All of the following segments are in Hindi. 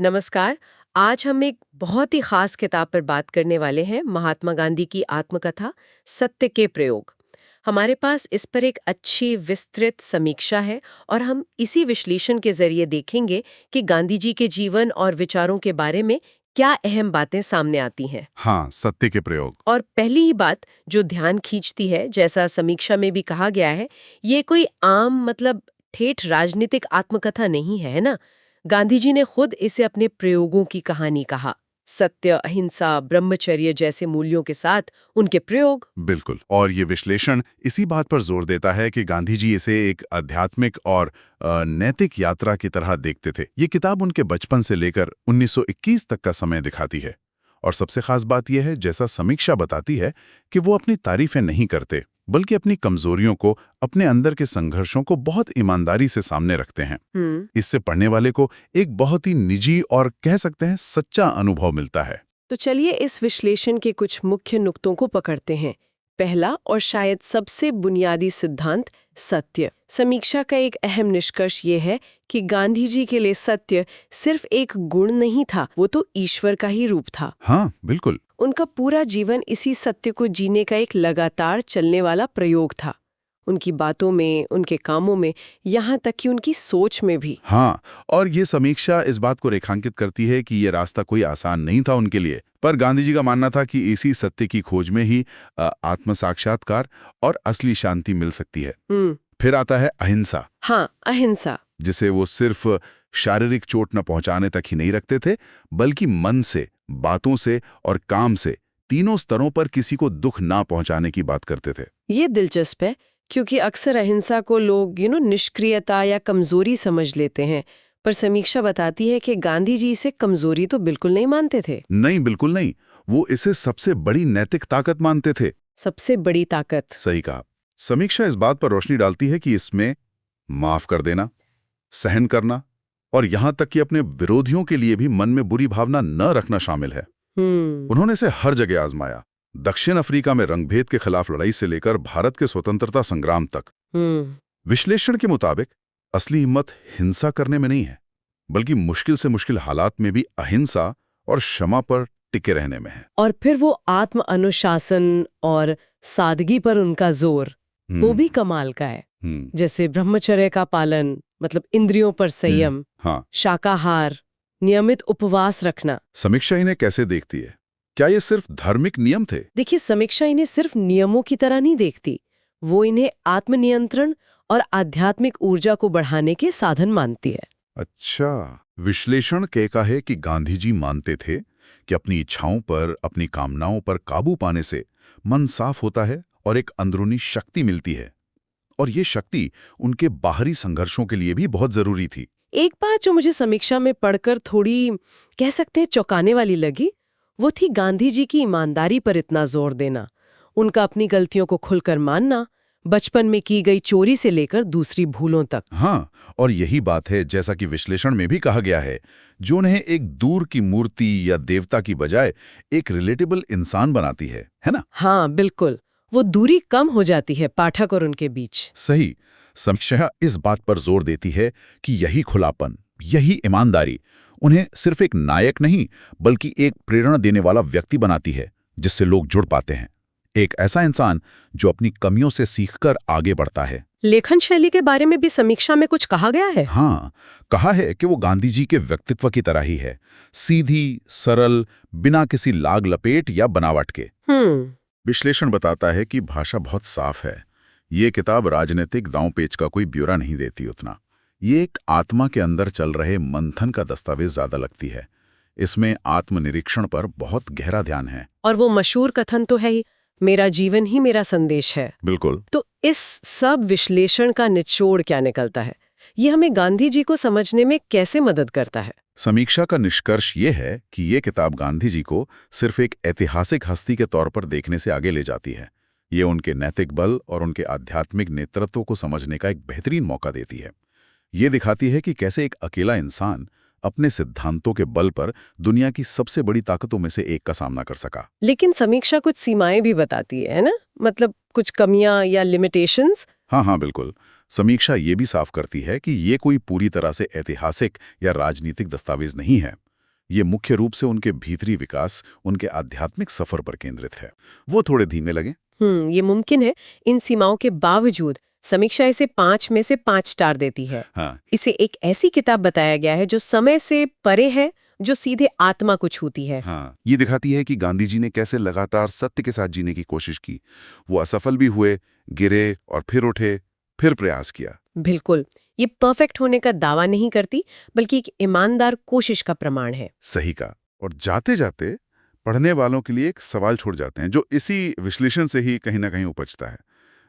नमस्कार। आज हम एक बहुत ही खास किताब पर बात करने वाले हैं, महात्मा गांधी की आत्मकथा सत्य के प्रयोग। हमारे पास इस पर एक अच्छी विस्तृत समीक्षा है और हम इसी विश्लेषण के जरिए देखेंगे कि गांधी जी के जीवन और विचारों के बारे में क्या अहम बातें सामने आती हैं। हाँ, सत्य के प्रयोग। और पहली ही बात जो ध्यान खींचती है, जैसा समीक्षा में भी कहा गया है, ये कोई आम ठेठ राजनीतिक आत्मकथा नहीं है ना। गांधी जी ने खुद इसे अपने प्रयोगों की कहानी कहा। सत्य, अहिंसा, ब्रह्मचर्य जैसे मूल्यों के साथ उनके प्रयोग। बिल्कुल। और ये विश्लेषण इसी बात पर जोर देता है कि गांधी जी इसे एक आध्यात्मिक और नैतिक यात्रा की तरह देखते थे। ये किताब उनके बचपन से लेकर 1921 तक का समय दिखाती है। और सबसे खास बात यह है, जैसा समीक्षा बताती है, कि वो अपनी तारीफें नहीं करते, बल्कि अपनी कमजोरियों को, अपने अंदर के संघर्षों को बहुत ईमानदारी से सामने रखते हैं। इससे पढ़ने वाले को एक बहुत ही निजी और कह सकते हैं सच्चा अनुभव मिलता है। तो चलिए इस विश्लेषण के कुछ मुख्य नुक्तों को पकड़ते हैं। पहला और शायद सबसे बुनियादी सिद्धांत, सत्य। समीक्षा का एक अहम निष्कर्ष ये है कि गांधी जी के लिए सत्य सिर्फ एक गुण नहीं था, वो तो ईश्वर का ही रूप था। हाँ, बिल्कुल। उनका पूरा जीवन इसी सत्य को जीने का एक लगातार चलने वाला प्रयोग था। उनकी बातों में, उनके कामों में, यहाँ तक कि उनकी सोच में भी। हाँ, और ये समीक्षा इस बात को रेखांकित करती है कि ये रास्ता कोई आसान नहीं था उनके लिए, पर गांधी जी का मानना था कि इसी सत्य की खोज में ही आत्म साक्षात्कार और असली शांति मिल सकती है। फिर आता है अहिंसा। हाँ, अहिंसा, जिसे वो सिर्फ शारीरिक चोट न पहुंचाने तक ही नहीं रखते थे, बल्कि मन से, बातों से और काम से, तीनों स्तरों पर किसी को दुख ना पहुंचाने की बात करते थे। ये दिलचस्प है, क्योंकि अक्सर अहिंसा को लोग निष्क्रियता या कमजोरी समझ लेते हैं, पर समीक्षा बताती है कि गांधी जी इसे कमजोरी तो बिल्कुल नहीं मानते थे। नहीं, बिल्कुल नहीं। वो इसे सबसे बड़ी नैतिक ताकत मानते थे। सबसे बड़ी ताकत। सही कहा। समीक्षा इस बात पर रोशनी डालती है कि इसमें माफ कर देना, सहन करना और यहां तक कि अपने विरोधियों के लिए भी मन में बुरी भावना न रखना शामिल है। उन्होंने इसे हर जगह आजमाया। दक्षिण अफ्रीका में रंगभेद के खिलाफ लड़ाई से लेकर भारत के स्वतंत्रता संग्राम तक। विश्लेषण के मुताबिक असली हिम्मत हिंसा करने में नहीं है, बल्कि मुश्किल से मुश्किल हालात में भी अहिंसा और क्षमा पर टिके रहने में है। और फिर वो आत्म अनुशासन और सादगी पर उनका जोर, वो भी कमाल का है। जैसे ब्रह्मचर्य का पालन, इंद्रियों पर संयम, हाँ, शाकाहार, नियमित उपवास रखना। समीक्षा इन्हें कैसे देखती है? क्या ये सिर्फ धार्मिक नियम थे? देखिए, समीक्षा इन्हें सिर्फ नियमों की तरह नहीं देखती, वो इन्हें आत्मनियंत्रण और आध्यात्मिक ऊर्जा को बढ़ाने के साधन मानती है। अच्छा, विश्लेषण कहता है कि गांधी जी मानते थे कि अपनी इच्छाओं पर, अपनी कामनाओं पर काबू पाने से मन साफ होता है और एक अंदरूनी शक्ति मिलती है। और ये शक्ति उनके बाहरी संघर्षों के लिए भी बहुत जरूरी थी। एक बात जो मुझे समीक्षा में पढ़कर थोड़ी, कह सकते हैं, चौंकाने वाली लगी, वो थी गांधी जी की ईमानदारी पर इतना जोर देना। उनका अपनी गलतियों को खुलकर मानना, बचपन में की गई चोरी से लेकर दूसरी भूलों तक। हाँ, और यही बात है, जैसा कि विश्लेषण में भी कहा गया है, जो उन्हें एक दूर की मूर्ति या देवता की बजाय एक रिलेटेबल इंसान बनाती है ना? हाँ, बिल्कुल। वो दूरी कम हो जाती है पाठक और उनके बीच। सही। समीक्षा इस बात पर जोर देती है कि यही खुलापन, यही ईमानदारी उन्हें सिर्फ एक नायक नहीं, बल्कि एक प्रेरणा देने वाला व्यक्ति बनाती है, जिससे लोग जुड़ पाते हैं। एक ऐसा इंसान जो अपनी कमियों से सीखकर आगे बढ़ता है। लेखन शैली के बारे में भी समीक्षा में कुछ कहा गया है? हाँ, कहा है कि वो गांधी जी के व्यक्तित्व की तरह ही है, सीधी, सरल, बिना किसी लाग लपेट या बनावट के। विश्लेषण बताता है कि भाषा बहुत साफ है। ये किताब राजनीतिक दांव-पेच का कोई ब्यौरा नहीं देती उतना। ये एक आत्मा के अंदर चल रहे मंथन का दस्तावेज ज्यादा लगती है। इसमें आत्मनिरीक्षण पर बहुत गहरा ध्यान है। और वो मशहूर कथन तो है ही, मेरा जीवन ही मेरा संदेश है। बिल्कुल। तो इस सब विश्लेषण का निचोड़ क्या निकलता है? ये हमें गांधी जी को समझने में कैसे मदद करता है? समीक्षा का निष्कर्ष ये है कि ये किताब गांधी जी को सिर्फ एक ऐतिहासिक हस्ती के तौर पर देखने से आगे ले जाती है। ये उनके नैतिक बल और उनके आध्यात्मिक नेतृत्व को समझने का एक बेहतरीन मौका देती है। ये दिखाती है कि कैसे एक अकेला इंसान अपने सिद्धांतों के बल पर दुनिया की सबसे बड़ी ताकतों में से एक का सामना कर सका। लेकिन समीक्षा कुछ सीमाएं भी बताती है ना? कुछ कमियां या लिमिटेशंस? हाँ, बिल्कुल। समीक्षा ये भी साफ करती है कि ये कोई पूरी तरह से ऐतिहासिक या राजनीतिक दस्तावेज नहीं है। ये मुख्य रूप से उनके भीतरी विकास, उनके आध्यात्मिक सफर पर केंद्रित है। वो थोड़े धीमे लगे। ये मुमकिन है। इन सीमाओं के बावजूद समीक्षा इसे 5 में से 5 स्टार देती है। हाँ, इसे एक ऐसी किताब बताया गया है जो समय से परे है, जो सीधे आत्मा को छूती है। हाँ, ये दिखाती है कि गांधी जी ने कैसे लगातार सत्य के साथ जीने की कोशिश की। वो असफल भी हुए, गिरे और फिर उठे, फिर प्रयास किया। बिल्कुल, ये परफेक्ट होने का दावा नहीं करती, बल्कि एक ईमानदार कोशिश का प्रमाण है। सही कहा। और जाते जाते पढ़ने वालों के लिए एक सवाल छोड़ जाते हैं, जो इसी विश्लेषण से ही कहीं ना कहीं उपजता है।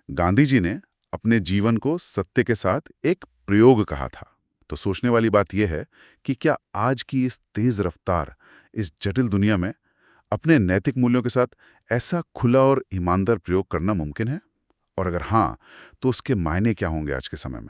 गांधी जी ने अपने जीवन को सत्य के साथ एक प्रयोग कहा था। तो सोचने वाली बात यह है कि क्या आज की इस तेज रफ्तार, इस जटिल दुनिया में अपने नैतिक मूल्यों के साथ ऐसा खुला और ईमानदार प्रयोग करना मुमकिन है? और अगर हाँ, तो उसके मायने क्या होंगे आज के समय में?